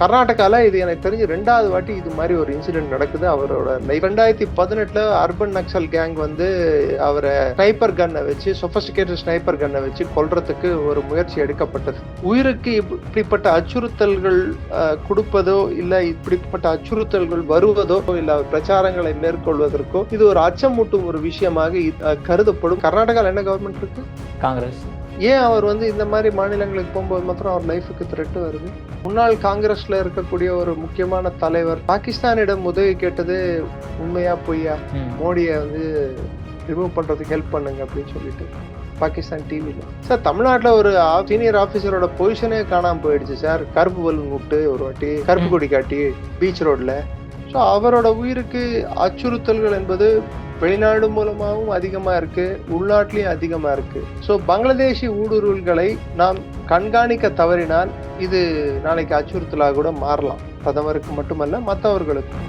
கர்நாடகால இது எனக்கு தெரிஞ்சு 2வது வாட்டி இது மாதிரி ஒரு இன்சிடென்ட் நடக்குது அவரோட லைஃப். 2018 அர்பன் நக்சல் கேங் வந்து அவரை ஸ்னைப்பர் கன்னை வச்சு, சொபஸ்டிகேட்டட் ஸ்னைப்பர் கன்னை வச்சு கொல்றதுக்கு ஒரு முயற்சி எடுக்கப்பட்டது. உயிருக்கு இப்படிப்பட்ட அச்சுறுத்தல்கள் கொடுப்பதோ இல்ல இப்படிப்பட்ட அச்சுறுத்தல்கள் வருவதோ இல்ல பிரச்சாரங்களை மேற்கொள்வதற்கோ இது ஒரு அச்சமூட்டும் ஒரு விஷயமாக கருதப்படும். கர்நாடகால என்ன கவர்மெண்ட் இருக்கு? காங்கிரஸ். ஏன் அவர் வந்து இந்த மாதிரி மாநிலங்களுக்கு போகும்போது மாத்திரம் அவர் லைஃபுக்கு த்ரெட் வருது? முன்னாள் காங்கிரஸ்ல இருக்கக்கூடிய ஒரு முக்கியமான தலைவர் பாகிஸ்தானிடம் உதவி கேட்டது உண்மையா பொய்யா? மோடியை வந்து ரிமூவ் பண்றதுக்கு ஹெல்ப் பண்ணுங்க அப்படின்னு சொல்லிட்டு பாகிஸ்தான் டிவில. சார், தமிழ்நாட்டுல ஒரு சீனியர் ஆபீசரோட பொசிஷனே காணாம போயிடுச்சு சார். கருப்பு பலூன் விட்டு ஒரு வாட்டி கருப்பு கொடி காட்டி பீச் ரோட்ல. ஸோ அவரோட உயிருக்கு அச்சுறுத்தல்கள் என்பது வெளிநாடு மூலமாகவும் அதிகமா இருக்கு, உள்நாட்டிலையும் அதிகமா இருக்கு. ஸோ பங்களாதேஷி ஊடுருவல்களை நாம் கண்காணிக்க தவறினால் இது நாளைக்கு அச்சுறுத்தலாக கூட மாறலாம். பிரதமருக்கு மட்டுமல்ல, மற்றவர்களுக்கு.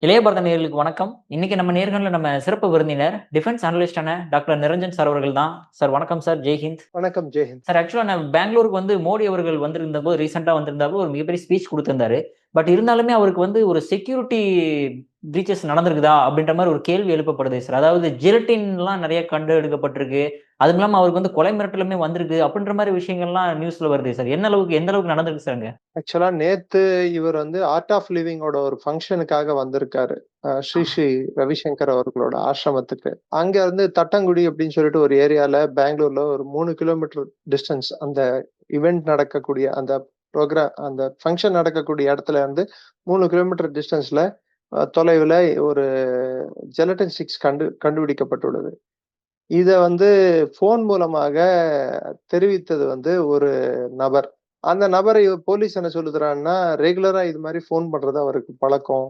இளைய பாரத நேயர்களுக்கு வணக்கம். இன்னைக்கு நம்ம நேர்காணல நம்ம சிறப்பு விருந்தினர் டிஃபென்ஸ் அனலிஸ்டான டாக்டர் நிரஞ்சன் சார் அவர்கள் தான். சார் வணக்கம் சார். ஜெய்ஹிந்த். வணக்கம். ஜெய்ஹிந்த் சார். ஆக்சுவலா நான் பெங்களூருக்கு வந்து மோடி அவர்கள் வந்திருந்த போது ரீசெண்டா வந்திருந்தாலும் ஒரு மிகப்பெரிய ஸ்பீச் கொடுத்திருந்தாரு. பட் இருந்தாலுமே அவருக்கு வந்து ஒரு செக்யூரிட்டி பிரீச்சஸ் நடந்திருக்குதா அப்படின்ற மாதிரி ஒரு கேள்வி எழுப்பப்படுது சார். அதாவது ஜிலட்டின்லாம் நிறைய கண்டு எடுக்கப்பட்டிருக்கு, அதுவும் இல்லாம அவருக்கு வந்து கொலை மிரட்டலுமே வந்திருக்கு அப்படின்ற மாதிரி விஷயங்கள்லாம் நியூஸ்ல வருது சார். எந்த அளவுக்கு நடந்திருக்கு சார்? ஆக்சுவலா நேத்து இவர் வந்து ஆர்ட் ஆஃப் லிவிங்கோட ஒரு ஃபங்க்ஷனுக்காக வந்திருக்காரு, ஸ்ரீ ஸ்ரீ ரவிசங்கர் அவர்களோட ஆசிரமத்துக்கு. அங்க இருந்து தட்டங்குடி அப்படின்னு சொல்லிட்டு ஒரு ஏரியால பெங்களூர்ல ஒரு 3 கிலோமீட்டர் டிஸ்டன்ஸ் அந்த இவெண்ட் நடக்கக்கூடிய அந்த ப்ரோக்ராம் அந்த ஃபங்க்ஷன் நடக்கக்கூடிய இடத்துல இருந்து 3 கிலோமீட்டர் டிஸ்டன்ஸ்ல தொலைவுல ஒரு ஜெலட்டின் ஸ்டிக்ஸ் கண்டுபிடிக்கப்பட்டுள்ளது. இத வந்து போன் மூலமாக தெரிவித்தது வந்து ஒரு நபர். அந்த நபரை போலீஸ் என்ன சொல்லுறான்னா, ரெகுலரா இது மாதிரி போன் பண்றது அவருக்கு பழக்கம்.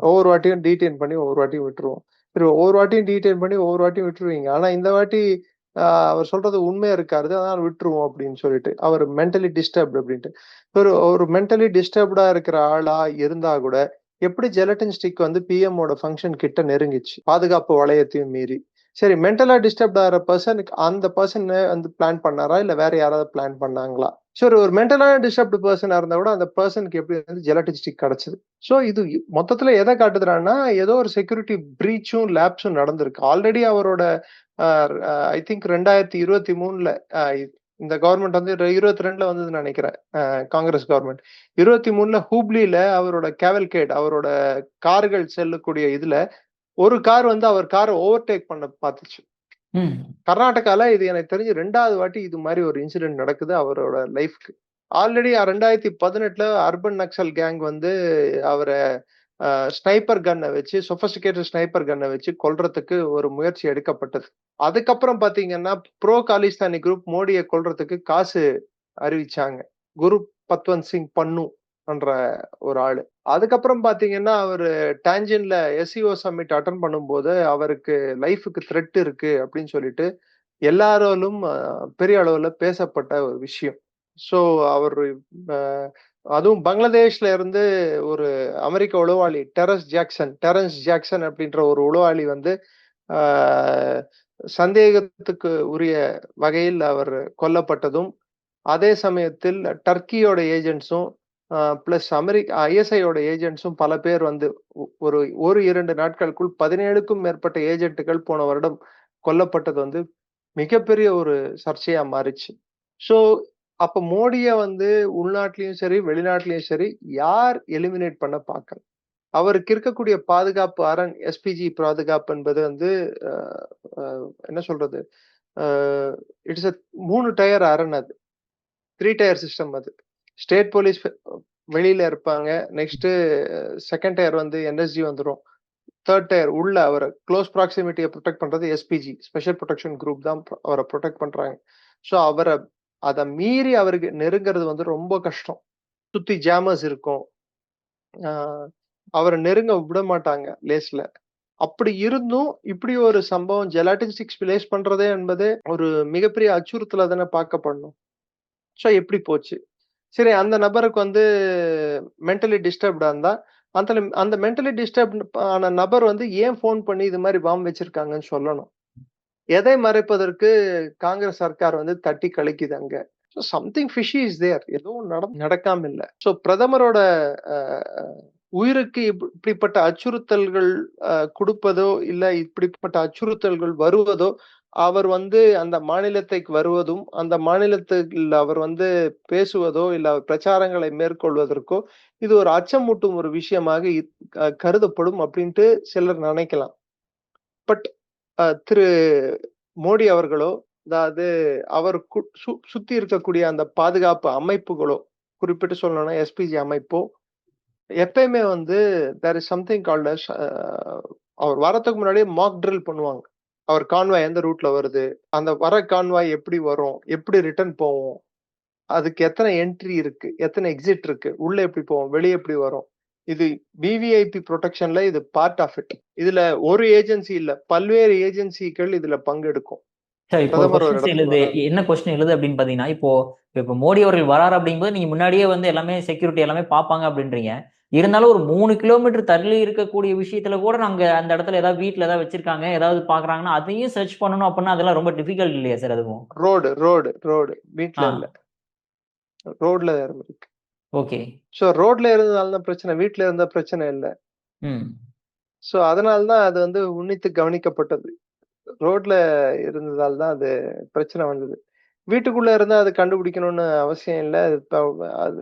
ஒவ்வொரு வாட்டியும் டீடைன் பண்ணி ஒவ்வொரு வாட்டியும் விட்டுருவோம். சரி, ஒவ்வொரு வாட்டியும் டீடைன் பண்ணி ஒவ்வொரு வாட்டியும் விட்டுருவீங்க. ஆனா இந்த வாட்டி அவர் சொல்றது உண்மையா இருக்காது, அதனால விட்டுருவோம் அப்படின்னு சொல்லிட்டு. அவர் மென்டலி டிஸ்டர்ப்டு அப்படின்ட்டு. ஒரு மென்டலி டிஸ்டர்ப்டா இருக்கிற ஆளா இருந்தா கூட எப்படி ஜெலட்டின் ஸ்டிக் வந்து பிஎம்மோட ஃபங்க்ஷன் கிட்ட நெருங்கிச்சு, பாதுகாப்பு வளையத்தையும் மீறி. சரி, மென்டலா டிஸ்டர்ப்ட் ஆகிற பர்சனுக்கு அந்த பர்சன் வந்து பிளான் பண்ணாரா இல்ல வேற யாராவது பிளான் பண்ணாங்களா? சரி, ஒரு மென்டலா டிஸ்டர்ப்டு பர்சனா இருந்தா கூட அந்த பர்சனுக்கு எப்படி வந்து ஜெலட்டின் ஸ்டிக் கிடைச்சது? சோ இது மொத்தத்துல எதை காட்டுதுன்னா, ஏதோ ஒரு செக்யூரிட்டி பிரீச்சும் லேப்ஸும் நடந்திருக்கு. ஆல்ரெடி அவரோட ஐ திங்க் 2023ல இந்த கவர்மெண்ட் வந்து 22ல வந்ததுன்னு நினைக்கிறேன், காங்கிரஸ் கவர்மெண்ட். 23ல ஹூப்ளில அவரோட கேவல்கேட், அவரோட கார்கள் செல்லக்கூடிய இதுல ஒரு கார் வந்து அவர் காரை ஓவர்டேக் பண்ண பார்த்துச்சு. கர்நாடகால இது எனக்கு தெரிஞ்சு 2வது வாட்டி இது மாதிரி ஒரு இன்சிடென்ட் நடக்குது அவரோட லைஃப்க்கு. ஆல்ரெடி 2018ல அர்பன் நக்சல் கேங் வந்து அவரை ஸ்னைப்பர் கன்னை வச்சு, சொபஸ்டிகேட்டட் ஸ்னைப்பர் கன்னை வச்சு கொல்றதுக்கு ஒரு முயற்சி எடுக்கப்பட்டது. அதுக்கப்புறம் பாத்தீங்கன்னா ப்ரோ காலிஸ்தானி குரூப் மோடியை கொல்றதுக்கு காசு அறிவிச்சாங்க. குரு பத்வந்த் சிங் பன்னு என்ற ஒரு ஆளு. அதுக்கப்புறம் பாத்தீங்கன்னா அவரு டான்ஜின்ல எஸ்சிஓ சம்மிட் அட்டன் பண்ணும்போது அவருக்கு லைஃபுக்கு த்ரெட் இருக்கு அப்படின்னு சொல்லிட்டு எல்லாராலும் பெரிய அளவுல பேசப்பட்ட ஒரு விஷயம். சோ அவர் அதுவும் பங்களாதேஷ்ல இருந்து ஒரு அமெரிக்க உளவாளி டெரன்ஸ் ஜாக்சன் அப்படின்ற ஒரு உளவாளி வந்து சந்தேகத்துக்கு உரிய வகையில் அவர் கொல்லப்பட்டதும், அதே சமயத்தில் டர்க்கியோட ஏஜென்ட்ஸும் பிளஸ் ஐஎஸ்ஐயோட ஏஜென்ட்ஸும் பல பேர் வந்து ஒரு 2 நாட்களுக்குள் 17க்கும் மேற்பட்ட ஏஜென்ட்டுகள் போன வருடம் கொல்லப்பட்டது வந்து மிகப்பெரிய ஒரு சர்ச்சையா மாறிச்சு. சோ அப்ப மோடிய வந்து உள்நாட்டிலயும் சரி வெளிநாட்டிலயும் சரி யார் எலிமினேட் பண்ண பார்க்கல. அவருக்கு இருக்கக்கூடிய பாதுகாப்பு அரண் எஸ்பிஜி பாதுகாப்பு என்பது வந்து என்ன சொல்றது, இட்ஸ் 3 டயர் அரண். அது 3 டயர் சிஸ்டம். அது ஸ்டேட் போலீஸ் வெளியில இருப்பாங்க, நெக்ஸ்ட் செகண்ட் டயர் வந்து என்எஸ்ஜி வந்துடும், தேர்ட் டயர் உள்ள அவரை க்ளோஸ் ப்ராக்சிமிட்டியை ப்ரொடெக்ட் பண்றது எஸ்பிஜி ஸ்பெஷல் ப்ரொடெக்ஷன் குரூப் தான் அவரை ப்ரொடெக்ட் பண்றாங்க. ஸோ அவரை அதை மீறி அவருக்கு நெருங்கிறது வந்து ரொம்ப கஷ்டம். சுத்தி ஜாமர்ஸ் இருக்கும், அவரை நெருங்க விட மாட்டாங்க லேஸ்ல. அப்படி இருந்தும் இப்படி ஒரு சம்பவம் ஜெலாட்டின் ஸ்டிக்ஸ் பிளேஸ் பண்றதே என்பது ஒரு மிகப்பெரிய அச்சுறுத்தலை தானே பார்க்கப்படணும். ஸோ எப்படி போச்சு? சரி, அந்த நபருக்கு வந்து மென்டலி டிஸ்டர்ப்டா இருந்தா அந்த மென்டலி டிஸ்டர்ப் ஆன நபர் வந்து ஏன் போன் பண்ணி இது மாதிரி பாம்பு வச்சிருக்காங்கன்னு சொல்லணும். எதை மறைப்பதற்கு காங்கிரஸ் சர்க்கார் வந்து தட்டி கழிக்குது அங்க. Something fishy is there. எதுவும் நடக்காம இல்ல. சோ பிரதமரோட உயிருக்கு இப்படிப்பட்ட அச்சுறுத்தல்கள் கொடுப்பதோ, இல்ல இப்படிப்பட்ட அச்சுறுத்தல்கள் வருவதோ, அவர் வந்து அந்த மாநிலத்துக்கு வருவதும், அந்த மாநிலத்தில் அவர் வந்து பேசுவதோ, இல்ல பிரச்சாரங்களை மேற்கொள்வதற்கோ, இது ஒரு அச்சமூட்டும் ஒரு விஷயமாக கருதப்படும் அப்படின்ட்டு சிலர் நினைக்கலாம். பட் திரு மோடி அவர்களோ, அதாவது அவர் சுத்தி இருக்கக்கூடிய அந்த பாதுகாப்பு அமைப்புகளோ, குறிப்பிட்டு சொல்லணும்னா எஸ்பிஜி அமைப்போ, எப்பயுமே வந்து there is something called as அவர் வரதுக்கு முன்னாடியே மாக் ட்ரில் பண்ணுவாங்க. அவர் கான்வாய் எந்த ரூட்ல வருது, அந்த வர கான்வாய் எப்படி வரும், எப்படி ரிட்டர்ன் போவோம், அதுக்கு எத்தனை என்ட்ரி இருக்கு, எத்தனை எக்ஸிட் இருக்கு, உள்ள எப்படி போவோம், வெளியே எப்படி வரும். இது விவிஐபி ப்ரொடெக்ஷன்ல இது பார்ட் ஆஃப் இட். இதுல ஒரு ஏஜென்சி இல்ல, பல்வேறு ஏஜென்சிகள் இதுல பங்கெடுக்கும். சார் இப்போ ஒரு கொஸ்டின்ஸ் எழுது, என்ன கொஸ்டின் எழுது அப்படின்னு பாத்தீங்கன்னா, இப்போ மோடி அவர்கள் வராரு அப்படிங்கும்போது நீங்க முன்னாடியே வந்து எல்லாமே செக்யூரிட்டி எல்லாமே பார்ப்பாங்க அப்படின்றீங்க. இருந்தாலும் ஒரு 3 கிலோமீட்டர் தள்ளி இருக்கக்கூடிய விஷயத்துல கூட நாங்க அந்த இடத்துல ஏதாவது வீட்டுல ஏதாவது வச்சிருக்காங்க, ஏதாவது பாக்குறாங்கன்னா அதையும் சர்ச் பண்ணணும் அப்படின்னா அதெல்லாம் ரொம்ப டிஃபிகல்ட் இல்லையா சார் அதுவும்? ரோடு வீட்டுல இல்ல, ரோட்ல இருக்கு. ஓகே. சோ ரோட்ல இருந்ததால தான் பிரச்சனை, வீட்டுல இருந்த பிரச்சனை இல்ல. சோ அதனாலதான் அது வந்து உன்னித்து கவனிக்கப்பட்டது. ரோட்ல இருந்ததால் தான் அது பிரச்சனை வந்தது. வீட்டுக்குள்ள இருந்தா அது கண்டுபிடிக்கணும்னு அவசியம் இல்ல. அது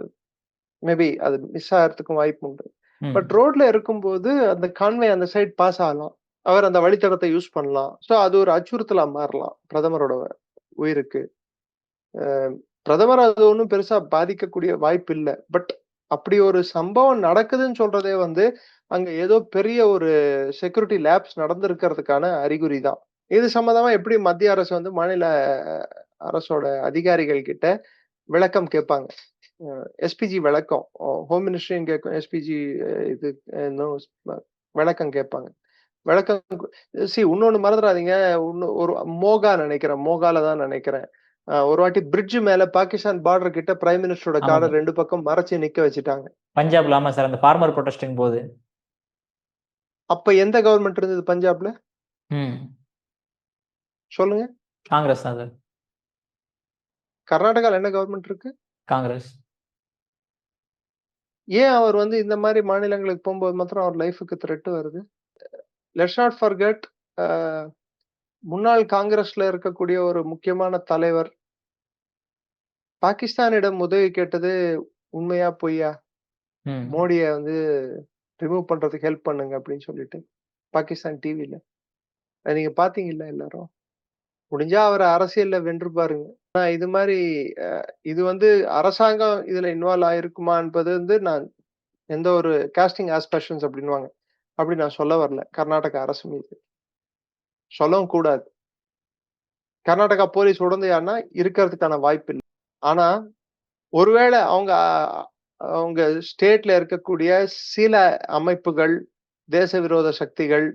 மேபி அது மிஸ் ஆகிறதுக்கும் வாய்ப்பு உண்டு. பட் ரோட்ல இருக்கும்போது அந்த கான்வே அந்த சைடு பாஸ் ஆகலாம், அவர் அந்த வழித்தடத்தை யூஸ் பண்ணலாம். சோ அது ஒரு அச்சுறுத்தலா மாறலாம் பிரதமரோட உயிருக்கு. பிரதமர் அது ஒன்றும் பெருசா பாதிக்கக்கூடிய வாய்ப்பு இல்லை. பட் அப்படி ஒரு சம்பவம் நடக்குதுன்னு சொல்றதே வந்து அங்க ஏதோ பெரிய ஒரு செக்யூரிட்டி லேப்ஸ் நடந்திருக்கிறதுக்கான அறிகுறி தான். இது சம்பந்தமா எப்படி மத்திய அரசு வந்து மாநில அரசோட அதிகாரிகள் கிட்ட விளக்கம் கேட்பாங்க. எஸ்பிஜி விளக்கம், ஹோம் மினிஸ்ட்ரியும் கேட்கும், எஸ்பிஜி இது விளக்கம் கேட்பாங்க. விளக்கம் இன்னொன்னு மறந்துடாதீங்க, ஒரு மோகால தான் நினைக்கிறேன். ஒரு வாட்டி பிரிட்ஜ் மேல பாகிஸ்தான் பார்டர் கிட்ட பிரைம் மினிஸ்டரோட காரை 2 பக்கம் மறைச்சு நிக்க வச்சுட்டாங்க. பஞ்சாப்ல. ஆமா சார், அந்த ஃபார்மர் ப்ரொடெஸ்டிங் போது. அப்ப எந்த கவர்மெண்ட் இருந்தது பஞ்சாப்ல? சொல்லுங்க. காங்கிரஸ் தான் சார். கர்நாடகால என்ன கவர்மெண்ட் இருக்கு? காங்கிரஸ். ஏன் அவர் வந்து இந்த மாதிரி மாநிலங்களுக்கு போகும்போது மாத்திரம் அவர் லைஃபுக்கு த்ரெட் வருது? லெட்ஸ் நாட் ஃபர்கெட், முன்னாள் காங்கிரஸ்ல இருக்கக்கூடிய ஒரு முக்கியமான தலைவர் பாகிஸ்தானிடம் உதவி கேட்டது உண்மையா பொய்யா? மோடிய வந்து ரிமூவ் பண்றதுக்கு ஹெல்ப் பண்ணுங்க அப்படின்னு சொல்லிட்டு பாகிஸ்தான் டிவில நீங்க பாத்தீங்கல்ல எல்லாரும். முடிஞ்சா அவரை அரசியல்ல வென்று பாருங்க. இது மாதிரி இது வந்து அரசாங்கம் இதுல இன்வால்வ் ஆயிருக்குமா என்பது வந்து நான் எந்த ஒரு காஸ்டிங் ஆஸ்பெஷன்ஸ் அப்படின்வாங்க, அப்படி நான் சொல்ல வரல. கர்நாடகா அரசு மீது சொல்லவும் கூடாது. கர்நாடகா போலீஸ் உடந்தையானா இருக்கிறதுக்கான வாய்ப்பு இல்லை. ஆனா ஒருவேளை அவங்க ஸ்டேட்ல இருக்கக்கூடிய சில அமைப்புகள், தேச விரோத சக்திகள்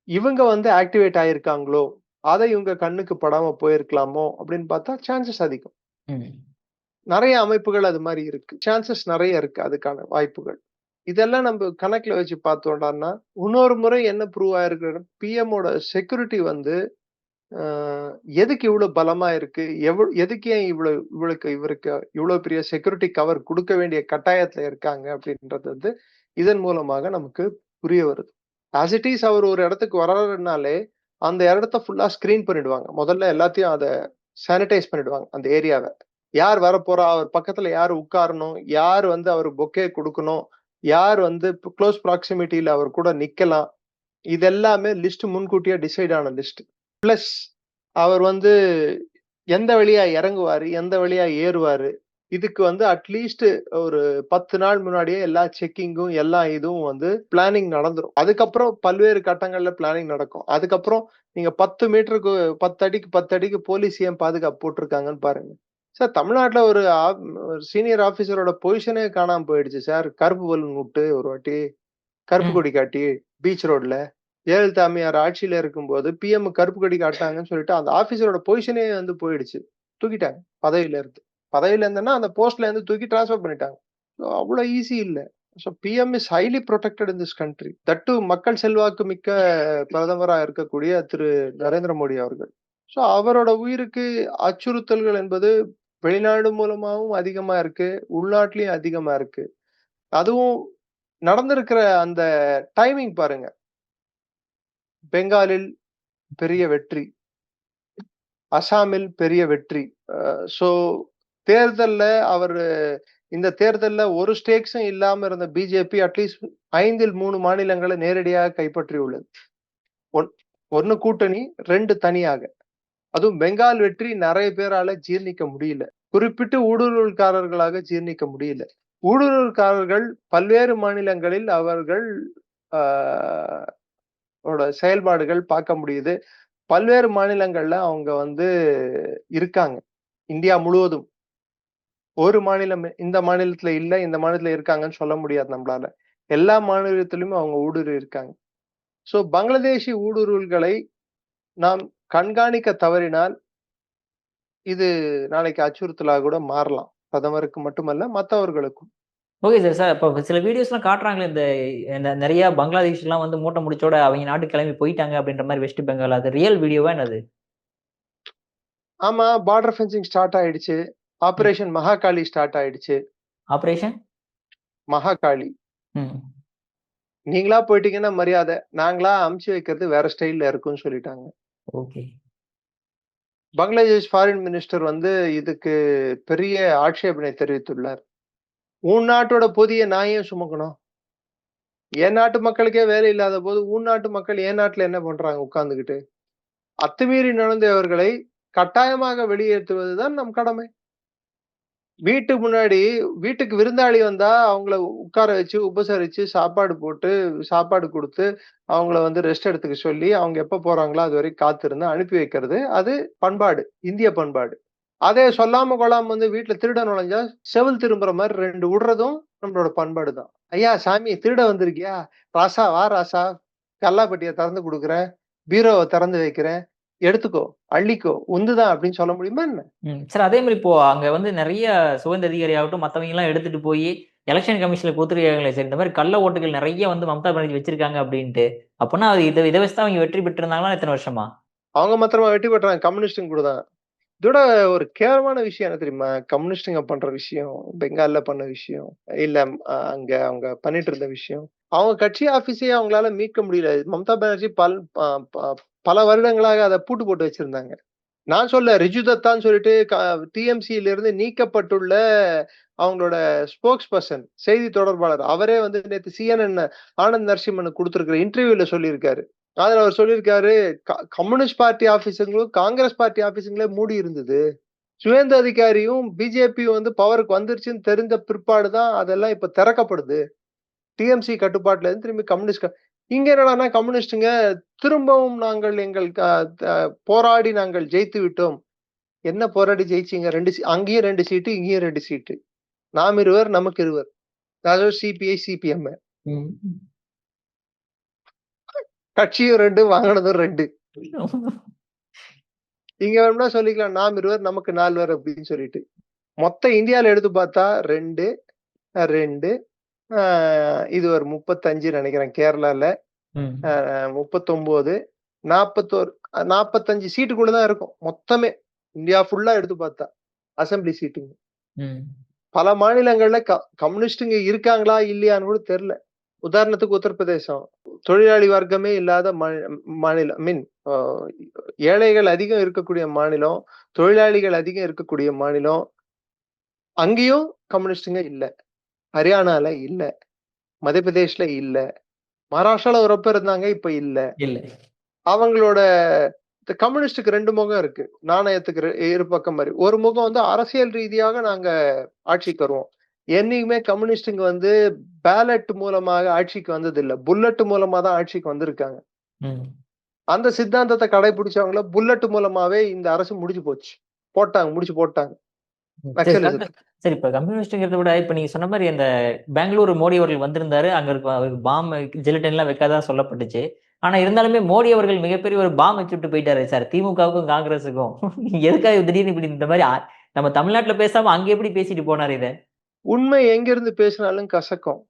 இவங்க வந்து ஆக்டிவேட் ஆயிருக்காங்களோ, அதை இவங்க கண்ணுக்கு படாம போயிருக்கலாமோ அப்படின்னு பார்த்தா சான்சஸ் அதிகம். நிறைய அமைப்புகள் அது மாதிரி இருக்கு, சான்சஸ் நிறைய இருக்கு, அதுக்கான வாய்ப்புகள். இதெல்லாம் நம்ம கணக்குல வச்சு பார்த்தோம்னா இன்னொரு முறை என்ன ப்ரூவ் ஆயிருக்கு, பிஎம்மோட செக்யூரிட்டி வந்து எதுக்கு இவ்வளவு பலமா இருக்கு, எதுக்கு ஏன் இவருக்கு இவ்வளவு பெரிய செக்யூரிட்டி கவர் கொடுக்க வேண்டிய கட்டாயத்துல இருக்காங்க அப்படின்றது வந்து இதன் மூலமாக நமக்கு புரிய வருது. ஆஸ் இட் இஸ் அவர் ஒரு இடத்துக்கு வர்றாருனாலே அந்த இடத்த ஃபுல்லா ஸ்கிரீன் பண்ணிடுவாங்க. முதல்ல எல்லாத்தையும் அதை சானிடைஸ் பண்ணிடுவாங்க அந்த ஏரியாவை. யார் வரப்போறா, அவர் பக்கத்துல யார் உட்காரணும், யார் வந்து அவர் பொக்கே கொடுக்கணும், யார் வந்து க்ளோஸ் ப்ராக்சிமிட்டியில அவர் கூட நிக்கலாம், இதெல்லாமே லிஸ்ட் முன்கூட்டியே டிசைட் ஆன லிஸ்ட். பிளஸ் அவர் வந்து எந்த வழியா இறங்குவாரு, எந்த வழியா ஏறுவாரு, இதுக்கு வந்து அட்லீஸ்ட் ஒரு 10 நாள் முன்னாடியே எல்லா செக்கிங்கும் எல்லா இதுவும் வந்து பிளானிங் நடந்துரும். அதுக்கப்புறம் பல்வேறு கட்டங்கள்ல பிளானிங் நடக்கும். அதுக்கப்புறம் நீங்க 10 மீட்டருக்கு 10 அடிக்கு 10 அடிக்கு போலீஸ் ஏன் பாதுகாப்பு போட்டிருக்காங்கன்னு பாருங்க சார். தமிழ்நாட்டுல ஒரு சீனியர் ஆபீசரோட பொசிஷனே காணாம போயிடுச்சு சார். கருப்பு பலூன் விட்டு ஒரு வாட்டி கருப்பு கொடி காட்டி பீச் ரோட்ல ஜெயலலிதா அம்மையார் ஆட்சியில இருக்கும்போது பிஎம் கருப்பு கொடி காட்டாங்கன்னு சொல்லிட்டு அந்த ஆபீசரோட பொசிஷனே வந்து போயிடுச்சு, தூக்கிட்டாங்க பதவியில இருந்து. பதவியில இருந்தேன்னா அந்த போஸ்ட்ல இருந்து தூக்கி டிரான்ஸ்பர் பண்ணிட்டாங்க. அவ்வளவு ஈஸி இல்ல. So PM is highly protected in this country. தட்டு மக்கள் செல்வாக்கு மிக்க பிரதமரா இருக்கக்கூடிய திரு நரேந்திர மோடி அவர்கள். ஸோ அவரோட உயிருக்கு அச்சுறுத்தல்கள் என்பது வெளிநாடு மூலமாவும் அதிகமா இருக்கு, உள்நாட்டிலயும் அதிகமா இருக்கு. அதுவும் நடந்திருக்கிற அந்த டைமிங் பாருங்க. பெங்காலில் பெரிய வெற்றி, அசாமில் பெரிய வெற்றி. ஸோ தேர்தல்ல அவரு இந்த தேர்தல்ல ஒரு ஸ்டேக்ஸும் இல்லாம இருந்த பிஜேபி அட்லீஸ்ட் 5ல் 3 மாநிலங்களை நேரடியாக கைப்பற்றியுள்ளது. 1 கூட்டணி, 2 தனியாக. அதுவும் பெங்கால் வெற்றி நிறைய பேரால ஜீர்ணிக்க முடியல. குறிப்பிட்டு ஊடுருவல்காரர்களாக ஜீர்ணிக்க முடியல. ஊடுருவல்காரர்கள் பல்வேறு மாநிலங்களில் அவர்கள் செயல்பாடுகள் பார்க்க முடியுது. பல்வேறு மாநிலங்கள்ல அவங்க வந்து இருக்காங்க. இந்தியா முழுவதும். ஒரு மாநிலம் இந்த மாநிலத்துல இல்ல, இந்த மாநிலத்துல இருக்காங்கன்னு சொல்ல முடியாது நம்மளால. எல்லா மாநிலத்திலுமே அவங்க ஊடுருவி இருக்காங்க. சோ பங்களாதேஷி ஊடுருவல்களை நாம் கண்காணிக்க தவறினால் இது நாளைக்கு அச்சுறுத்தலாக கூட மாறலாம். பிரதமருக்கு மட்டுமல்ல, மற்றவர்களுக்கும். Okay sir. சார் இப்போ சில வீடியோஸ்லாம் காட்டுறாங்களே, இந்த நிறைய பங்களாதேஷ்லாம் வந்து மூட்டை முடிச்சோட அவங்க நாட்டுக்கு கிளம்பி போயிட்டாங்க அப்படின்ற மாதிரி வெஸ்ட் பெங்கால். அது ரியல் வீடியோவா என்னது? ஆமா, பார்டர் ஃபென்சிங் ஸ்டார்ட் ஆயிடுச்சு. ஆபரேஷன் மகாகாளி ஸ்டார்ட் ஆயிடுச்சு. ஆபரேஷன் மகாகாளி. நீங்களா போயிட்டீங்கன்னா மரியாதை, நாங்களா அமுச்சு வைக்கிறது வேற ஸ்டைல்ல இருக்கும்னு சொல்லிட்டாங்க. ஓகே. பங்களாதேஷ் ஃபாரின் மினிஸ்டர் வந்து இதுக்கு பெரிய ஆட்சேபனை தெரிவித்துள்ளார். உன் நாட்டோட பொதிய நான் ஏன் சுமக்கணும்? என் நாட்டு மக்களுக்கே வேலை இல்லாத போது உன் நாட்டு மக்கள் என் நாட்டுல என்ன பண்றாங்க உட்கார்ந்துகிட்டு? அத்துமீறி நடந்தவர்களை கட்டாயமாக வெளியேற்றுவதுதான் நம் கடமை. வீட்டுக்கு முன்னாடி வீட்டுக்கு விருந்தாளி வந்தா அவங்கள உட்கார வச்சு உபசரிச்சு சாப்பாடு போட்டு சாப்பாடு கொடுத்து அவங்கள வந்து ரெஸ்ட் எடுத்துக்க சொல்லி அவங்க எப்ப போறாங்களோ அது வரைக்கும் காத்திருந்து அனுப்பி வைக்கிறது அது பண்பாடு, இந்திய பண்பாடு. அதே சொல்லாம கொள்ளாம வந்து வீட்டுல திருட நுழைஞ்சா செவில் திரும்புற மாதிரி 2 விடுறதும் நம்மளோட பண்பாடு தான். ஐயா சாமி திருட வந்திருக்கியா, ராசா வா ராசா, கல்லாப்பட்டியை திறந்து கொடுக்குறேன், பீரோவை திறந்து வைக்கிறேன், எடுத்துக்கோ அள்ளிக்கோ உந்துதான் அப்படின்னு சொல்ல முடியுமா என்ன? சார் அதே மாதிரி இப்போ அங்க வந்து நிறைய சுதந்திர அதிகாரி ஆகட்டும் மற்றவங்க எல்லாம் எடுத்துட்டு போய் எலெக்ஷன் கமிஷன்ல கொடுத்துருக்காங்களே சார், இந்த மாதிரி கள்ள ஓட்டுகள் நிறைய வந்து மம்தா பானர்ஜி வச்சிருக்காங்க அப்படின்ட்டு. அப்படின்னா அது இதை வச்சு தான் அவங்க வெற்றி பெற்று இருந்தாங்களா எத்தனை வருஷமா? அவங்க மாத்திரமா வெற்றி பெற்றாங்க, கம்யூனிஸ்டுங்க கூட தான். இதோட ஒரு கேவலமான விஷயம் என்ன தெரியுமா? கம்யூனிஸ்டுங்க பண்ற விஷயம், பெங்கால்ல பண்ண விஷயம், இல்ல அங்க அவங்க பண்ணிட்டு இருந்த விஷயம். அவங்க கட்சி ஆபீஸே அவங்களால மீட்க முடியல. மம்தா பானர்ஜி பல வருடங்களாக அதை பூட்டு போட்டு வச்சிருந்தாங்க. நான் சொல்ல ரிஜு தத்தான்னு சொல்லிட்டு டிஎம்சியில இருந்து நீக்கப்பட்டுள்ள அவங்களோட ஸ்போக்ஸ் பர்சன், செய்தி தொடர்பாளர், அவரே வந்து நேத்து CNN ஆனந்த் நரசிம்மனுக்கு கொடுத்திருக்கிற இன்டர்வியூல சொல்லியிருக்காரு. அதுல அவர் சொல்லியிருக்காரு, கம்யூனிஸ்ட் பார்ட்டி ஆபீஸுங்களும் காங்கிரஸ் பார்ட்டி ஆபீஸுங்களே மூடி இருந்தது. சுவேந்த அதிகாரியும் பிஜேபியும் வந்து பவருக்கு வந்துருச்சுன்னு தெரிந்த பிற்பாடுதான் அதெல்லாம் இப்ப திறக்கப்படுது. டிஎம்சி கட்டுப்பாட்டுல இருந்து திரும்பி கம்யூனிஸ்ட். இங்க என்னடான்னா கம்யூனிஸ்டுங்க திரும்பவும் நாங்கள் எங்கள் போராடி நாங்கள் ஜெயித்து விட்டோம். என்ன போராடி ஜெயிச்சீங்க? அங்கேயும் 2 சீட்டு, இங்கேயும் 2 சீட்டு. நாம் இருவர் நமக்கு இருவர். அதாவது சிபிஐ சிபிஎம் கட்சியும் 2 வாங்கினதும் 2. இங்க வேணும்னா சொல்லிக்கலாம் நாம் இருவர் நமக்கு 4 அப்படின்னு சொல்லிட்டு. மொத்த இந்தியால எடுத்து பார்த்தா 2 2 இது ஒரு 35 நினைக்கிறேன். கேரளால 39 41 45 சீட்டுக்குள்ளதான் இருக்கும் மொத்தமே. இந்தியா ஃபுல்லா எடுத்து பார்த்தா அசம்பிளி சீட்டுங்க. பல மாநிலங்கள்ல கம்யூனிஸ்டுங்க இருக்காங்களா இல்லையான்னு கூட தெரியல. உதாரணத்துக்கு உத்தரப்பிரதேசம் தொழிலாளி வர்க்கமே இல்லாத மாநிலம், மீன் ஏழைகள் அதிகம் இருக்கக்கூடிய மாநிலம், தொழிலாளிகள் அதிகம் இருக்கக்கூடிய மாநிலம். அங்கேயும் கம்யூனிஸ்டுங்க இல்ல. ஹரியானால இல்ல, மத்திய பிரதேஷ்ல இல்ல, மகாராஷ்டிரால ஒரு பேர் இருந்தாங்க, இப்ப இல்ல. அவங்களோட கம்யூனிஸ்டுக்கு 2 முகம் இருக்கு. நாணயத்துக்கு இரு பக்கம் மாதிரி. ஒரு முகம் வந்து அரசியல் ரீதியாக நாங்க ஆட்சிக்கு வருவோம். என்னைக்குமே கம்யூனிஸ்டுங்க வந்து பேலட் மூலமாக ஆட்சிக்கு வந்தது இல்ல, புல்லட் மூலமா தான் ஆட்சிக்கு வந்திருக்காங்க. அந்த சித்தாந்தத்தை கடைபிடிச்சவங்கள புல்லட் மூலமாவே இந்த அரசு முடிச்சு போட்டாங்க. சரி, இப்ப கம்யூனிஸ்ட்ங்கிறத விட இப்ப நீங்க சொன்ன மாதிரி அந்த பெங்களூர் மோடி அவர்கள் வந்திருந்தாரு. அங்க இருக்க பாம் ஜிலட்டின் எல்லாம் வைக்காதான் சொல்லப்பட்டுச்சு. ஆனா இருந்தாலுமே மோடி அவர்கள் மிகப்பெரிய ஒரு பாம் வச்சுட்டு போயிட்டாரு சார், திமுகவுக்கும் காங்கிரஸுக்கும். எதுக்காக திடீர்னு இப்படி இந்த மாதிரி நம்ம தமிழ்நாட்டுல பேசாம அங்க எப்படி பேசிட்டு போனாரு இத? உண்மை எங்க இருந்து பேசினாலும் கசக்கும்.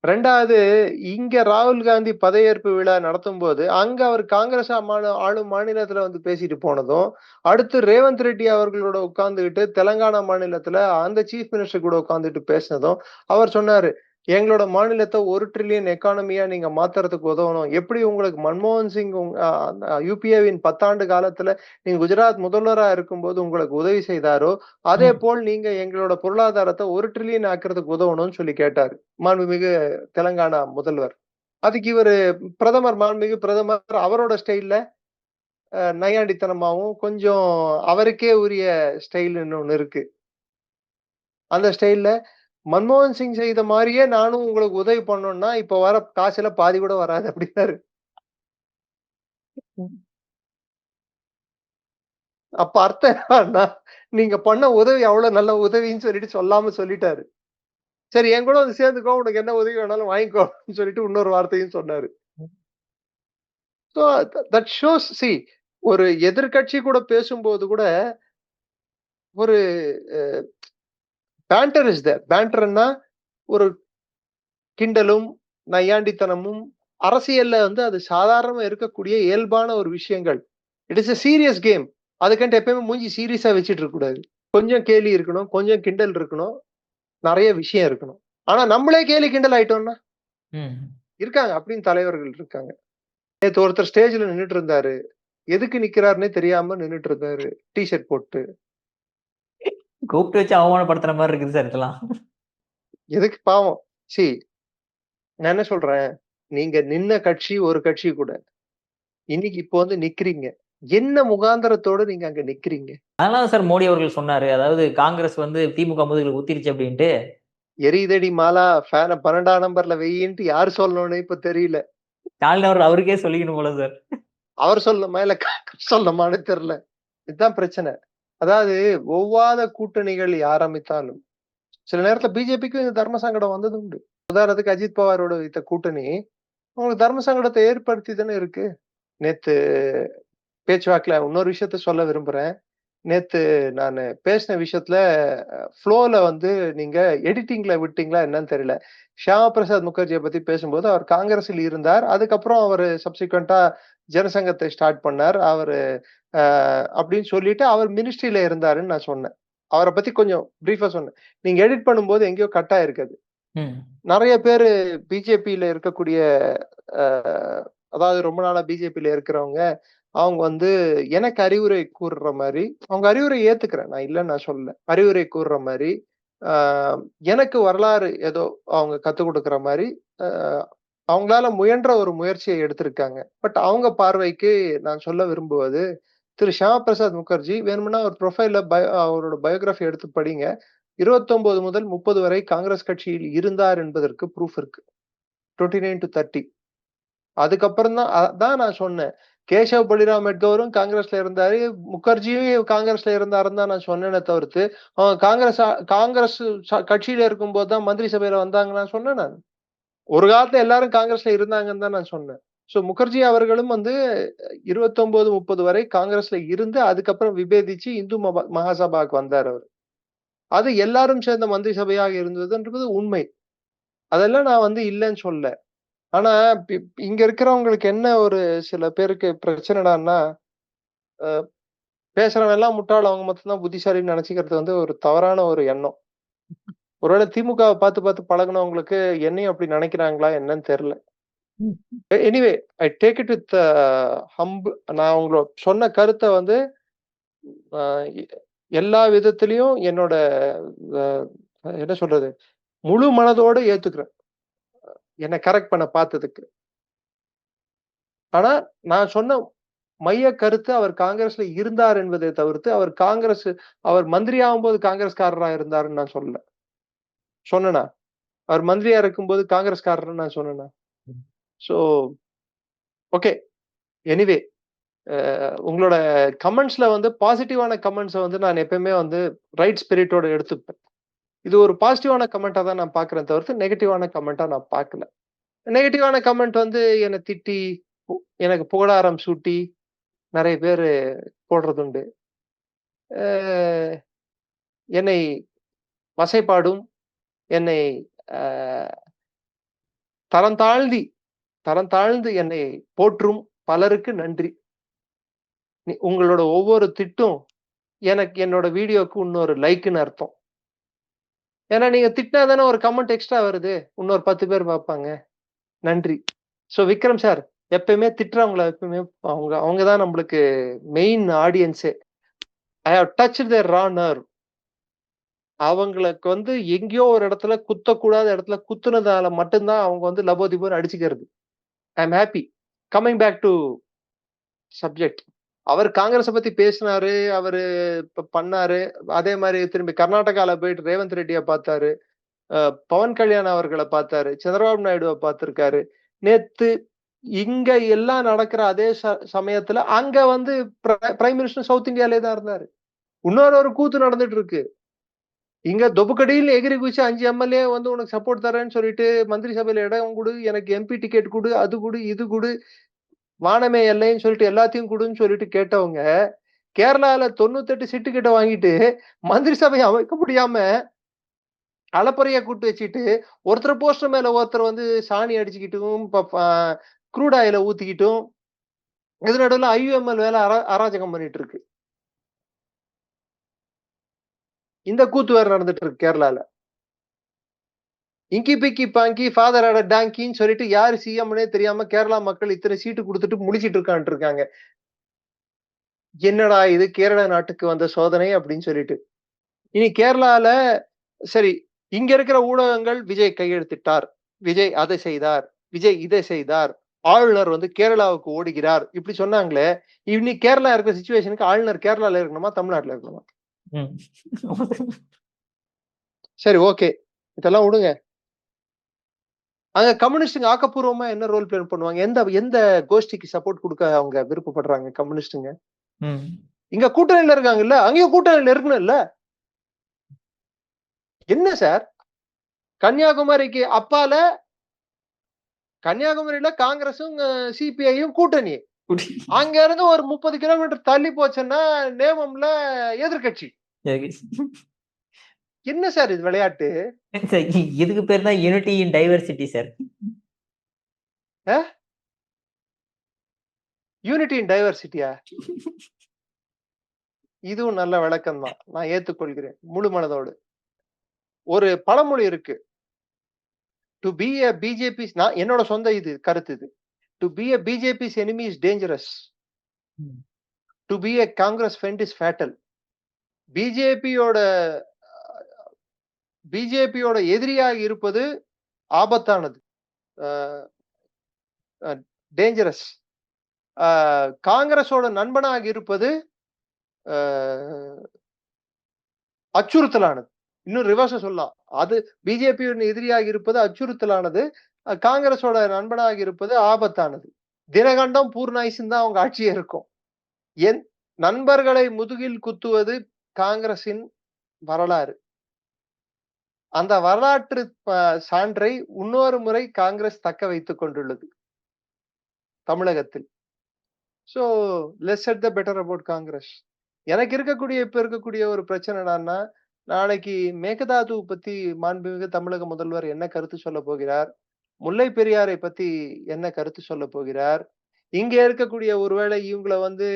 2வது இங்க ராகுல் காந்தி பதவியேற்பு விழா நடத்தும் போது அங்க அவர் காங்கிரஸ் ஆளும் மாநிலத்துல வந்து பேசிட்டு போனதும், அடுத்து ரேவந்த் ரெட்டி அவர்களோட உட்கார்ந்துகிட்டு தெலங்கானா மாநிலத்துல அந்த சீஃப் மினிஸ்டர் கூட உட்கார்ந்துட்டு பேசினதும் அவர் சொன்னாரு, எங்களோட மாநிலத்தை 1 ட்ரில்லியன் எக்கானமியா நீங்க மாத்துறதுக்கு உதவணும். எப்படி உங்களுக்கு மன்மோகன் சிங் யுபிஏவின் 10 ஆண்டு காலத்துல நீங்க குஜராத் முதல்வரா இருக்கும்போது உங்களுக்கு உதவி செய்தாரோ, அதே போல் நீங்க எங்களோட பொருளாதாரத்தை 1 ட்ரில்லியன் ஆக்குறதுக்கு உதவணும்னு சொல்லி கேட்டாரு மாண்புமிகு தெலங்கானா முதல்வர். அதுக்கு இவரு மாண்புமிகு பிரதமர் அவரோட ஸ்டைல்ல நையாண்டித்தனமாவும் கொஞ்சம் அவருக்கே உரிய ஸ்டைல்னு ஒண்ணு இருக்கு. அந்த ஸ்டைல்ல மன்மோகன் சிங் செய்த மாதிரியே நானும் உங்களுக்கு உதவி பண்ணணும்னா இப்ப வர காசுல பாதி கூட வராது அப்படின்னாரு. அப்ப அர்த்தம் என்னன்னா, நீங்க பண்ண உதவி அவ்வளவு நல்ல உதவின்னு சொல்லிட்டு சொல்லாம சொல்லிட்டாரு. சரி என் கூட வந்து சேர்ந்துக்கோ, உனக்கு என்ன உதவி வேணாலும் வாங்கிக்கோ அப்படின்னு சொல்லிட்டு இன்னொரு வார்த்தையும் சொன்னாரு. சோ தட் ஷோஸ் ஒரு எதிர்க்கட்சி கூட பேசும்போது கூட ஒரு பேண்டர் இஸ் தேர். பேண்டர்ன்னா ஒரு கிண்டலும், நையாண்டித்தனமும் அரசியல்ல வந்து அது சாதாரணமா இருக்கக்கூடிய இயல்பான ஒரு விஷயங்கள். It is a serious game. அதுக்குன்ட்டு எப்பயுமே மூஞ்சி சீரியஸா வச்சுட்டு இருக்க கூடாது. கொஞ்சம் கேலி இருக்கணும், கொஞ்சம் கிண்டல் இருக்கணும், நெறைய விஷயம் இருக்கணும். ஆனா நம்மளே கேலி கிண்டல் ஆயிட்டோம்னா, இருக்காங்க அப்படின்னு தலைவர்கள் இருக்காங்க. நேத்து ஒருத்தர் ஸ்டேஜ்ல நின்னுட்டு இருந்தாரு. எதுக்கு நிக்கிறாருன்னே தெரியாம நின்னுட்டு இருந்தாரு. டீ ஷர்ட் போட்டு. கூப்பிட்டு வச்சு அவமானப்படுத்துற மாதிரி இருக்குது சார் இதெல்லாம். எதுக்கு பாவம். சி நான் என்ன சொல்றேன், நீங்க நின்ன கட்சி ஒரு கட்சி கூட. இன்னைக்கு இப்போ வந்து நிக்கிறீங்க. என்ன முகாந்திரத்தோட நீங்க அங்க நிக்கிறீங்க? அதனால சார் மோடி அவர்கள் சொன்னாரு. அதாவது காங்கிரஸ் வந்து திமுக முதுகுல குத்திருச்சு அப்படின்ட்டு. எரியுதடி மாலா ஃபேன 12ஆம் நம்பர்ல வையின்ட்டு யார் சொல்லணும்னு இப்ப தெரியல. ஸ்டாலின் அவர்கள் அவருக்கே சொல்லிக்கணும் போல சார். அவர் சொல்லணுமா? இல்ல சொல்லணுமான்னு தெரியல. இதுதான் பிரச்சனை. அதாவது ஒவ்வாத கூட்டணிகள் ஆரம்பித்தாலும், சில நேரத்துல பிஜேபிக்கும் இந்த தர்ம சங்கடம் வந்தது உண்டு. உதாரணத்துக்கு அஜித் பவாரோட வைத்த கூட்டணி, உங்களுக்கு தர்ம சங்கடத்தை ஏற்படுத்தி தானே இருக்கு. நேத்து பேச்சுவாக்குல இன்னொரு விஷயத்த சொல்ல விரும்புறேன். நேத்து நானு பேசின விஷயத்துல ஃப்ளோல வந்து நீங்க எடிட்டிங்ல விட்டீங்களா என்னன்னு தெரியல. ஷியாமா பிரசாத் முகர்ஜிய பத்தி பேசும்போது அவர் காங்கிரஸில் இருந்தார். அதுக்கப்புறம் அவரு சப்சிக்வென்ட்டா ஜனசங்கத்தை ஸ்டார்ட் பண்ணார். அவரு அ அப்படின்னு சொல்லிட்டு அவர் மினிஸ்ட்ரியில இருந்தாருன்னு நான் சொன்னேன். அவர பத்தி கொஞ்சம் பிரீஃபா சொன்னேன். நீங்க எடிட் பண்ணும்போது எங்கேயோ கட் ஆயிருக்கு அது. நெறைய பேரு பிஜேபியில இருக்கக்கூடிய அ அதாவது ரொம்ப நாளா பிஜேபியில இருக்கிறவங்க, அவங்க வந்து எனக்கு அறிவுரை கூறுற மாரி, அவங்க அறிவுரை ஏத்துக்கிறேன். நான் இல்லன்னு நான் சொல்லல. அறிவுரை கூறுற மாரி, ஆ எனக்கு வரலாறு ஏதோ அவங்க கத்துக் குடுக்குற மாரி, அ அவங்களால முயன்ற ஒரு முயற்சிய எடுத்திருக்காங்க. பட் அவங்க பார்வைக்கு நான் சொல்ல விரும்புவது, திரு ஷியாமா பிரசாத் முகர்ஜி வேணும்னா அவர் ப்ரொஃபைல்ல அவரோட பயோகிராஃபி எடுத்து படிங்க. 29 முதல் 30 வரை காங்கிரஸ் கட்சியில் இருந்தார் என்பதற்கு ப்ரூஃப் இருக்கு. 29-30. அதுக்கப்புறம் தான் அதான் நான் சொன்னேன். கேசவ் பலிராம் எட்கவரும் காங்கிரஸ்ல இருந்தாரு. முகர்ஜியும் காங்கிரஸ்ல இருந்தாருன்னு தான் நான் சொன்னேனே தவிர்த்து, காங்கிரஸ் கட்சியில இருக்கும்போது தான் மந்திரி சபையில வந்தாங்கன்னு நான் சொன்னேன் நானு. ஒரு காலத்துல எல்லாரும் காங்கிரஸ்ல இருந்தாங்கன்னு தான் நான் சொன்னேன். முகர்ஜி அவர்களும் வந்து 29, 30 வரை காங்கிரஸ்ல இருந்து அதுக்கப்புறம் விபேதிச்சு இந்து மகாசபாக்கு வந்தாரு அவரு. அது எல்லாரும் சேர்ந்த மந்திரி சபையாக இருந்ததுன்றது உண்மை. அதெல்லாம் நான் வந்து இல்லன்னு சொல்லல. ஆனா, இங்க இருக்கிறவங்களுக்கு என்ன ஒரு சில பேருக்கு பிரச்சனைடான்னா, அ பேசுறவன் எல்லாம் முட்டாள். அவங்க மட்டும் தான் புத்திசாலின்னு நெனச்சுக்கிறது வந்து ஒரு தவறான ஒரு எண்ணம். ஒருவேள திமுகவ பார்த்து பார்த்து பழகுனவங்களுக்கு என்னையும் அப்படி நெனைக்கிறாங்களா என்னன்னு தெரியல. Anyway I take it with நான் சொன்ன கருத்த வந்து அ எ எல்லா விதத்திலயும் என்னோட அ என்ன சொல்றது? முழு மனதோட ஏத்துக்கிறேன். என்ன கரெக்ட் பண்ண பார்த்ததுக்கு. ஆனா, நான் சொன்ன மைய கருத்து அவர் காங்கிரஸ்ல இருந்தார் என்பதை தவிர்த்து, அவர் மந்திரி ஆகும்போது காங்கிரஸ்காரரா இருந்தாருன்னு நான் சொல்லல. சொன்னேனா? அவர் மந்திரியா இருக்கும்போது காங்கிரஸ்காரர்ன்னு நான் சொன்னேனா? So, okay. எனிவே உங்களோட கமெண்ட்ஸ்ல வந்து பாசிட்டிவான கமெண்ட்ஸ வந்து நான் எப்பவுமே வந்து ரைட் ஸ்பிரிட்டோட எடுத்துப்பேன். இது ஒரு பாசிட்டிவான கமெண்ட்டா தான் நான் பார்க்கிறேன் தவிர்த்து, நெகட்டிவான கமெண்ட்டா நான் பார்க்கல. நெகட்டிவான கமெண்ட் வந்து என்ன திட்டி, பு எனக்கு புகழாரம் சூட்டி நெறைய பேரு போடுறதுண்டு. அ என்னை வசைபாடும், என்னை அ தரம் தாழ்ந்து என்னை போற்றும் பலருக்கு நன்றி. உங்களோட ஒவ்வொரு திட்டும் எனக்கு என்னோட வீடியோக்கு இன்னொரு லைக்னு அர்த்தம். ஏன்னா நீங்க திட்டினா தானே ஒரு கமெண்ட் எக்ஸ்ட்ரா வருது, இன்னொரு 10 பேர் பார்ப்பாங்க. நன்றி. ஸோ விக்ரம் சார், எப்பயுமே திட்டுறவங்கள எப்பயுமே அவங்க தான் நம்மளுக்கு மெயின் ஆடியன்ஸே. I have touched their raw nerve. அவங்களுக்கு வந்து எங்கேயோ ஒரு இடத்துல குத்தக்கூடாத இடத்துல குத்துனதால மட்டும்தான் அவங்க வந்து லபோதிபோன்னு அடிச்சுக்கிறது. I am happy. Coming back to subject. அவர் காங்கிரஸ பத்தி பேசினாரு, அவரு பண்ணாரு. அதே மாதிரி திரும்பி கர்நாடகால போயிட்டு ரேவந்த் ரெட்டிய பார்த்தாரு, பவன் கல்யாண் அவர்களை பார்த்தாரு, சந்திரபாபு நாயுடுவை பார்த்திருக்காரு. நேத்து இங்க எல்லாம் நடக்கிற அதே சமயத்துல அங்க வந்து பிரைம் மினிஸ்டர் சவுத் இந்தியாலே தான் இருந்தாரு. இன்னொரு கூத்து நடந்துட்டு இருக்கு. இங்க தொப்புக்கடியில் எகிரி குச்சி 5 எம்எல்ஏ வந்து உனக்கு சப்போர்ட் தரேன்னு சொல்லிட்டு மந்திரி சபையில இடம் கொடு, எனக்கு எம்பி டிக்கெட் கொடு, அது கொடு, இது கொடு, வானமே எல்லைன்னு சொல்லிட்டு எல்லாத்தையும் கொடுன்னு சொல்லிட்டு கேட்டவங்க கேரளால 98 சீட்டு கிட்ட வாங்கிட்டு மந்திரி சபை அமைக்க முடியாம அலப்பறையா கூட்டு வச்சுட்டு ஒருத்தர் போஸ்டர் மேல ஒருத்தர் வந்து சாணி அடிச்சுக்கிட்டும் க்ரூட் ஆயில ஊத்திக்கிட்டும் இது நடுவில் ஐயுஎம்எல் வேலை அராஜகம் பண்ணிட்டு இருக்கு. இந்த கூத்து வேற நடந்துட்டு இருக்கு கேரளால. இங்கி பிக்கி பாங்கி ஃபாதரோட டாங்கின்னு சொல்லிட்டு யாரு சிஎம்னே தெரியாம கேரளா மக்கள் இத்தனை சீட்டு கொடுத்துட்டு முடிச்சிட்டு இருக்காங்க. என்னடா இது கேரளா நாட்டுக்கு வந்த சோதனை அப்படின்னு சொல்லிட்டு. இனி கேரளால சரி, இங்க இருக்கிற ஊடகங்கள் விஜய் கையெழுத்திட்டார், விஜய் அதை செய்தார், விஜய் இதை செய்தார், ஆளுநர் வந்து கேரளாவுக்கு ஓடுகிறார் இப்படி சொன்னாங்களே. இன்னைக்கு கேரளா இருக்கிற சிச்சுவேஷனுக்கு ஆளுநர் கேரளால இருக்கணுமா தமிழ்நாட்டுல இருக்கணுமா? சரி, ஓகே, இதெல்லாம் விடுங்க. அங்க கம்யூனிஸ்டுங்க ஆக்கப்பூர்வமா என்ன ரோல் பிளே பண்ணுவாங்க? எந்த கோஷ்டிக்கு சப்போர்ட் கொடுக்க அவங்க விருப்பப்படுறாங்க கம்யூனிஸ்டுங்க? இங்க கூட்டணியில இருக்காங்கல்ல, அங்கேயும் கூட்டணியில இருக்கணும் இல்ல? என்ன சார், கன்னியாகுமரிக்கு அப்பால கன்னியாகுமரியில காங்கிரஸும் சிபிஐயும் கூட்டணி, அங்க இருந்து ஒரு 30 கிலோமீட்டர் தள்ளி போச்சுன்னா நேமம்ல எதிர்கட்சி. என்ன சார் இது விளையாட்டு? இதுக்கு பேர் தான் unity in diversity sir. Unity in டைவர்சிட்டியா? இதுவும் நல்ல விளக்கம் தான், நான் ஏத்துக்கொள்கிறேன் முழு மனதோடு. ஒரு பழமொழி இருக்கு, டு பி a பிஜேபி, என்னோட சொந்த கருத்து இது. To be a BJP's enemy is dangerous. To be a Congress friend is fatal. பிஜேபியோட எதிரியாக இருப்பது ஆபத்தானது, டேஞ்சரஸ். காங்கிரஸோட நண்பனாக இருப்பது அச்சுறுத்தலானது. இன்னும் ரிவர்ஸ் சொல்லலாம், அது பிஜேபியோட எதிரியாக இருப்பது அச்சுறுத்தலானது, காங்கிரஸோட நண்பனாக இருப்பது ஆபத்தானது. தினகண்டம் பூர்ணாயுசுன்னு தான் அவங்க ஆட்சியே இருக்கும். என் நண்பர்களை முதுகில் குத்துவது காங்கிரசின் வரலாறு. அந்த வரலாற்று சான்றை இன்னொரு முறை காங்கிரஸ் தக்க வைத்துக் கொண்டுள்ளது தமிழகத்தில். So let's set the better about Congress. எனக்கு இப்ப இருக்கக்கூடிய ஒரு பிரச்சனை என்னன்னா, நாளைக்கு மேகதாது பத்தி மாண்புமிகு தமிழக முதல்வர் என்ன கருத்து சொல்ல போகிறார், முல்லை பெரியாரை பத்தி என்ன கருத்து சொல்ல போகிறார், இங்க இருக்கக்கூடிய ஒருவேளை இவங்களை வந்து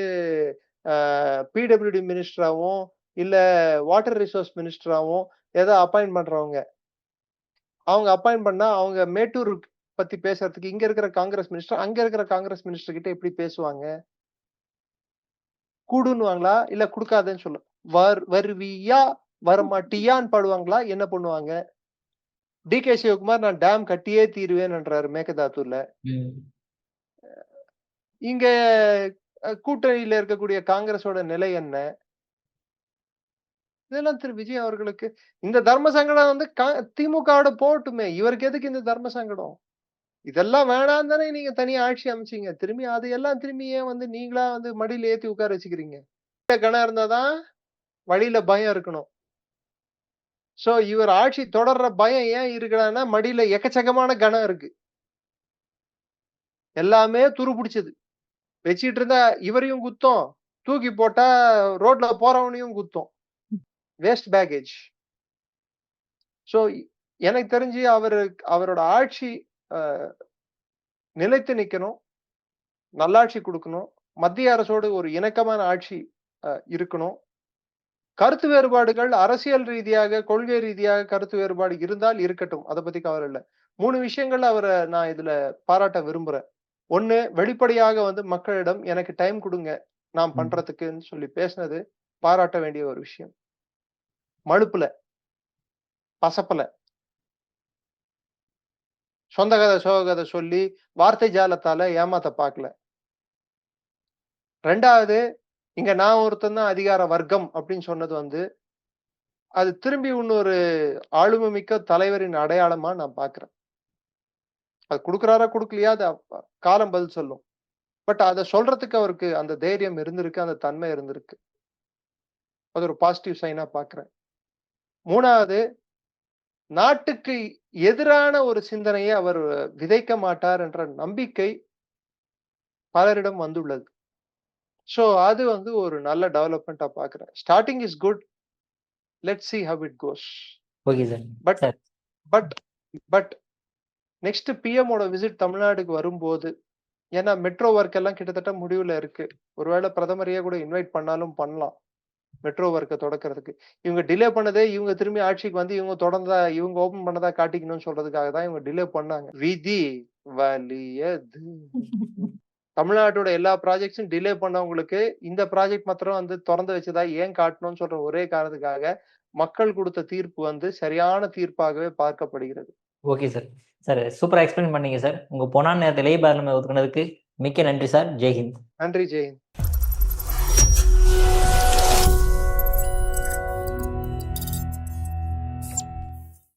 பிடபிள்யூடி மினிஸ்டராவும் இல்ல வாட்டர் ரிசோர்ஸ் மினிஸ்டராவும் ஏதோ அப்பாயிண்ட் பண்றவங்க, அவங்க அப்பாயிண்ட் பண்ணா அவங்க மேட்டூர் பத்தி பேசுறதுக்கு இங்க இருக்கிற காங்கிரஸ் மினிஸ்டர் அங்க இருக்கிற காங்கிரஸ் மினிஸ்டர் கிட்ட எப்படி பேசுவாங்க? கூடுன்னுவாங்களா இல்ல குடுக்காதேன்னு சொல்ல வருவியா வரமாட்டியான்னு பாடுவாங்களா, என்ன பண்ணுவாங்க? டி.கே. சிவகுமார் நான் டேம் கட்டியே தீருவேன்ன்றாரு மேகதாதுல. இங்க கூட்டணியில இருக்கக்கூடிய காங்கிரஸோட நிலை என்ன? இதெல்லாம் திரு விஜய் அவர்களுக்கு இந்த தர்ம சங்கடம் வந்து திமுகவோட போட்டுமே, இவருக்கு எதுக்கு இந்த தர்ம சங்கடம்? இதெல்லாம் வேணாம் தானே நீங்க தனியா ஆட்சி அமைச்சீங்க. திரும்பி அதையெல்லாம் திரும்பி ஏன் வந்து நீங்களா வந்து மடியில ஏத்தி உட்கார வச்சுக்கிறீங்க? கணம் இருந்தாதான் வழியில பயம் இருக்கணும். சோ இவர் ஆட்சி தொடர்ற பயம் ஏன் இருக்குன்னா மடியில எக்கச்சக்கமான கணம் இருக்கு, எல்லாமே துரு பிடிச்சது. வச்சிட்டு இருந்தா இவரையும் குத்தம், தூக்கி போட்டா ரோட்ல போறவனையும் குத்தம், வேஸ்ட் பேக்கேஜ். சோ எனக்கு தெரிஞ்சு அவரோட ஆட்சி நிலைத்து நிக்கணும், நல்லாட்சி கொடுக்கணும், மத்திய அரசோடு ஒரு இணக்கமான ஆட்சி இருக்கணும். கருத்து வேறுபாடுகள் அரசியல் ரீதியாக, கொள்கை ரீதியாக கருத்து வேறுபாடு இருந்தால் இருக்கட்டும். அத பத்தி கவலை இல்ல. 3 விஷயங்கள்ல நான் இதுல பாராட்ட விரும்புறேன். 1 வெளிப்படையாக வந்து மக்களிடம் எனக்கு டைம் குடுங்க, நான் பண்றதுக்குன்னு சொல்லி பேசினது பாராட்ட வேண்டிய ஒரு விஷயம். மழுப்பல, பசப்பல. சொந்த கதை, சோக கதை சொல்லி வார்த்தை ஜாலத்தால ஏமாத்த பார்க்கல. 2வது இங்க நான் ஒருத்தன் தான் அதிகார வர்க்கம் அப்படின்னு சொன்னது வந்து, அது திரும்பி இன்னொரு ஆளுமை மிக்க தலைவரின் அடையாளமா நான் பார்க்கிறேன். அது குடுக்குறாரா, குடுக்கலையா அது காலம் பதில் சொல்லும். பட் அத சொல்றதுக்கு அவருக்கு அந்த தைரியம் இருந்திருக்கு, அந்த தன்மை இருந்திருக்கு. அது ஒரு பாசிட்டிவ் சைனா பார்க்கிறேன். 3வது நாட்டுக்கு எதிரான ஒரு சிந்தனையை அவர் விதைக்க மாட்டார் என்ற நம்பிக்கை பலரிடம் வந்துள்ளது. சோ அது வந்து ஒரு நல்ல டெவலப்மென்ட்டா பார்க்கிறேன். Starting is good. Let's see how it goes. Okay sir. But sir but but next PM ஓட விசிட் தமிழ்நாடுக்கு வரும்போது, ஏன்னா மெட்ரோ ஒர்க் எல்லாம் கிட்டத்தட்ட முடிவுல இருக்கு. ஒருவேளை பிரதமரையே கூட இன்வைட் பண்ணாலும் பண்ணலாம். மெட்ரோ ஒர்க்க தொடக்கிறதுக்கு. இவங்க டிலே பண்ணதே இவங்க திரும்பி ஆட்சிக்கு வந்து இவங்க தொடர்ந்தா இவங்க ஓபன் பண்ணதா காட்டிக்கணும்னு சொல்றதுக்காக தான் இவங்க டிலே பண்ணாங்க. விதி வலியது. தமிழ்நாட்டோட எல்லா ப்ராஜெக்ட்ஸும் டிலே பண்ணவங்களுக்கு இந்த ப்ராஜெக்ட் மாத்திரம் வந்து திறந்து வச்சதா ஏன் காட்டணும்னு சொல்ற ஒரே காரணத்துக்காக மக்கள் கொடுத்த தீர்ப்பு வந்து சரியான தீர்ப்பாகவே பார்க்கப்படுகிறது. Okay sir. சார் சூப்பரா எக்ஸ்பிளைன் பண்ணீங்க சார். உங்க பொன்னான நேரத்தை இளைய பார்லிமென்ட் ஒதுக்குனதுக்கு மிக்க நன்றி சார். ஜெய்ஹிந்த். நன்றி, ஜெயஹிந்த்.